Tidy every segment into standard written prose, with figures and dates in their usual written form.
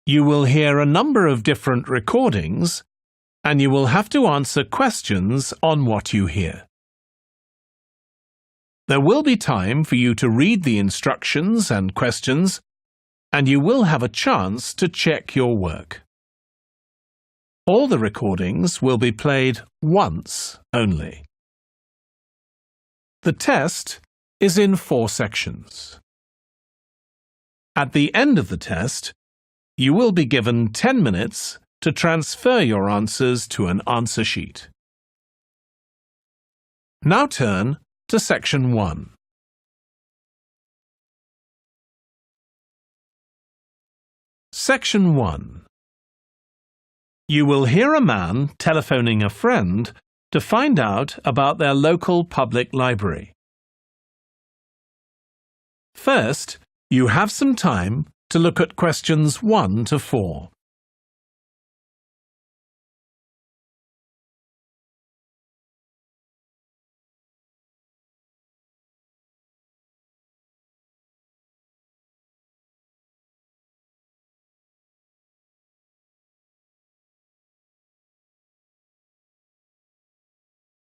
You will hear a number of different recordings, and you will have to answer questions on what you hear. There will be time for you to read the instructions and questions, and you will have a chance to check your work. All the recordings will be played once only. The test is in 4 sections. At the end of the test, you will be given 10 minutes to transfer your answers to an answer sheet. Now turn to Section 1. Section 1. You will hear a man telephoning a friend to find out about their local public library. First, you have some time to look at questions 1 to 4.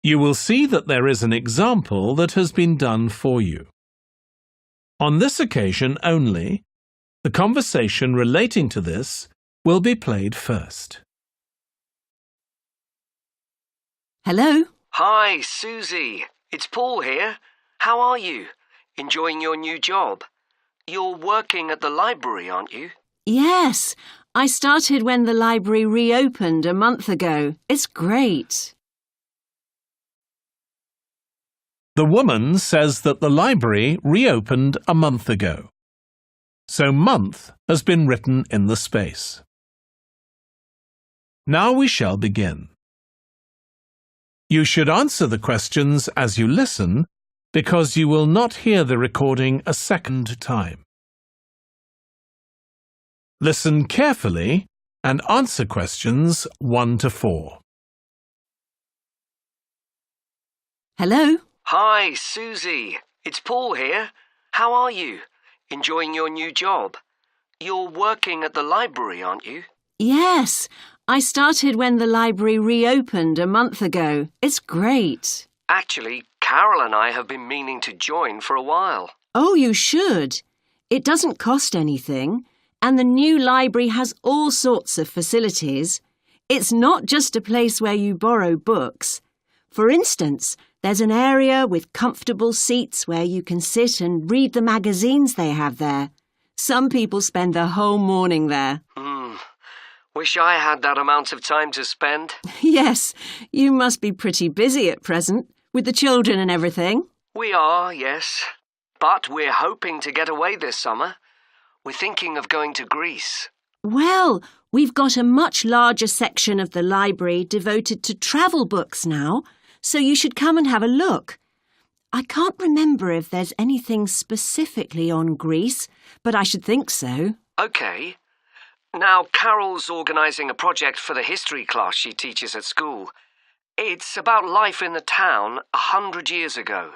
You will see that there is an example that has been done for you. On this occasion only, the conversation relating to this will be played first. Hello? Hi, Susie. It's Paul here. How are you? Enjoying your new job? You're working at the library, aren't you? Yes, I started when the library reopened a month ago. It's great. The woman says that the library reopened a month ago. So month has been written in the space. Now we shall begin. You should answer the questions as you listen, because you will not hear the recording a second time. Listen carefully and answer questions 1 to 4. Hello? Hi, Susie. It's Paul here. How are you? Enjoying your new job? You're working at the library, aren't you? Yes, I started when the library reopened a month ago. It's great. Actually, Carol and I have been meaning to join for a while. Oh, you should. It doesn't cost anything, and the new library has all sorts of facilities. It's not just a place where you borrow books. For instance, there's an area with comfortable seats where you can sit and read the magazines they have there. Some people spend the whole morning there. Wish I had that amount of time to spend. Yes, you must be pretty busy at present, with the children and everything. We are, yes. But we're hoping to get away this summer. We're thinking of going to Greece. Well, we've got a much larger section of the library devoted to travel books now, so you should come and have a look. I can't remember if there's anything specifically on Greece, but I should think so. OK. Now, Carol's organising a project for the history class she teaches at school. It's about life in the town 100 years ago.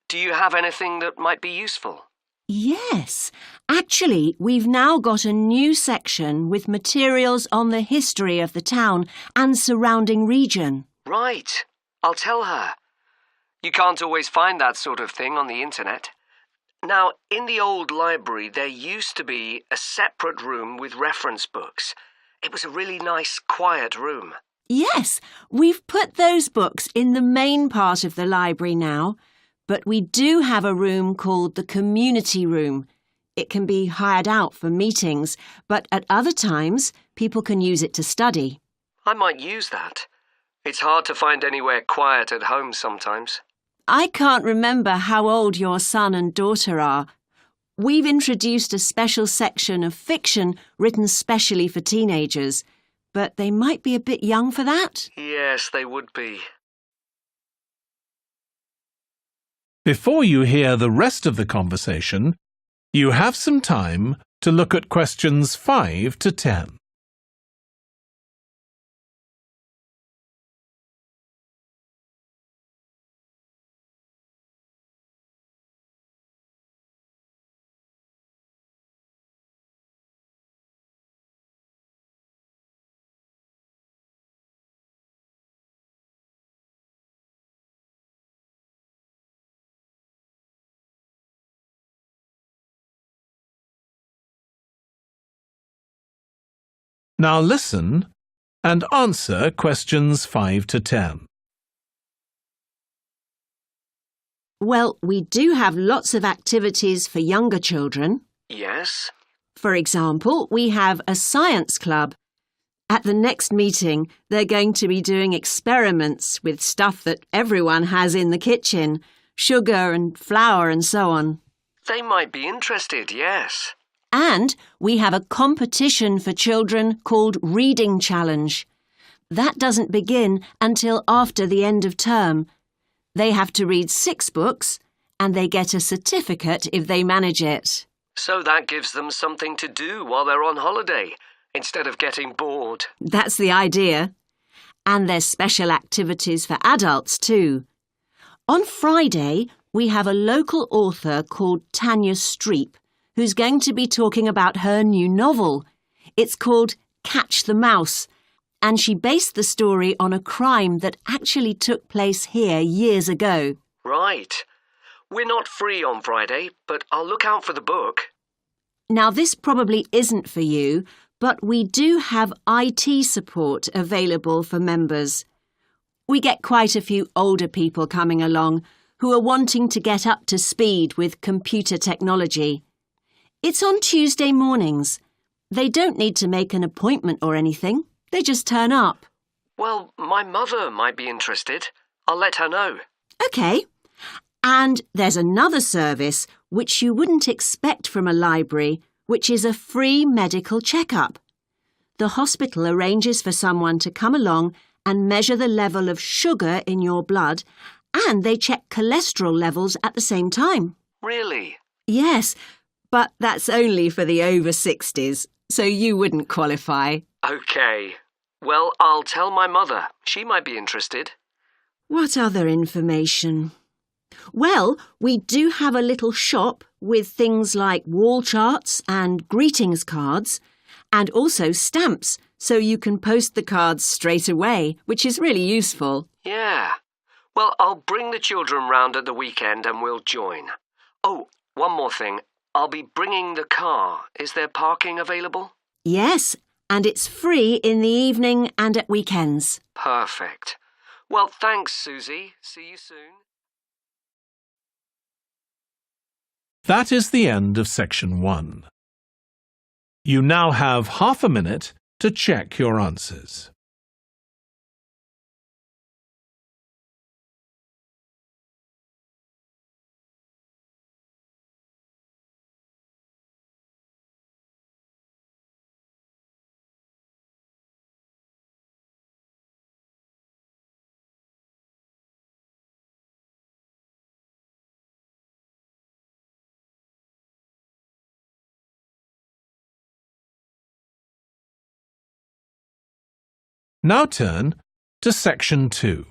Do you have anything that might be useful? Yes. Actually, we've now got a new section with materials on the history of the town and surrounding region. Right. I'll tell her. You can't always find that sort of thing on the internet. Now, in the old library, there used to be a separate room with reference books. It was a really nice, quiet room. Yes, we've put those books in the main part of the library now, but we do have a room called the community room. It can be hired out for meetings, but at other times, people can use it to study. I might use that. It's hard to find anywhere quiet at home sometimes. I can't remember how old your son and daughter are. We've introduced a special section of fiction written specially for teenagers, but they might be a bit young for that. Yes, they would be. Before you hear the rest of the conversation, you have some time to look at questions 5 to 10. Now listen and answer questions 5 to 10. Well, we do have lots of activities for younger children. Yes? For example, we have a science club. At the next meeting, they're going to be doing experiments with stuff that everyone has in the kitchen, sugar and flour and so on. They might be interested, yes. And we have a competition for children called Reading Challenge. That doesn't begin until after the end of term. They have to read 6 books and they get a certificate if they manage it. So that gives them something to do while they're on holiday, instead of getting bored. That's the idea. And there's special activities for adults too. On Friday, we have a local author called Tanya Streep, who's going to be talking about her new novel. It's called Catch the Mouse, and she based the story on a crime that actually took place here years ago. Right. We're not free on Friday, but I'll look out for the book. Now, this probably isn't for you, but we do have IT support available for members. We get quite a few older people coming along who are wanting to get up to speed with computer technology. It's on Tuesday mornings. They don't need to make an appointment or anything. They just turn up. Well, my mother might be interested. I'll let her know. OK. And there's another service which you wouldn't expect from a library, which is a free medical checkup. The hospital arranges for someone to come along and measure the level of sugar in your blood, and they check cholesterol levels at the same time. Really? Yes, but that's only for the over 60s, so you wouldn't qualify. OK. Well, I'll tell my mother. She might be interested. What other information? Well, we do have a little shop with things like wall charts and greetings cards, and also stamps, so you can post the cards straight away, which is really useful. Yeah. Well, I'll bring the children round at the weekend and we'll join. Oh, one more thing. I'll be bringing the car. Is there parking available? Yes, and it's free in the evening and at weekends. Perfect. Well, thanks, Susie. See you soon. That is the end of section 1. You now have half a minute to check your answers. Now turn to section 2.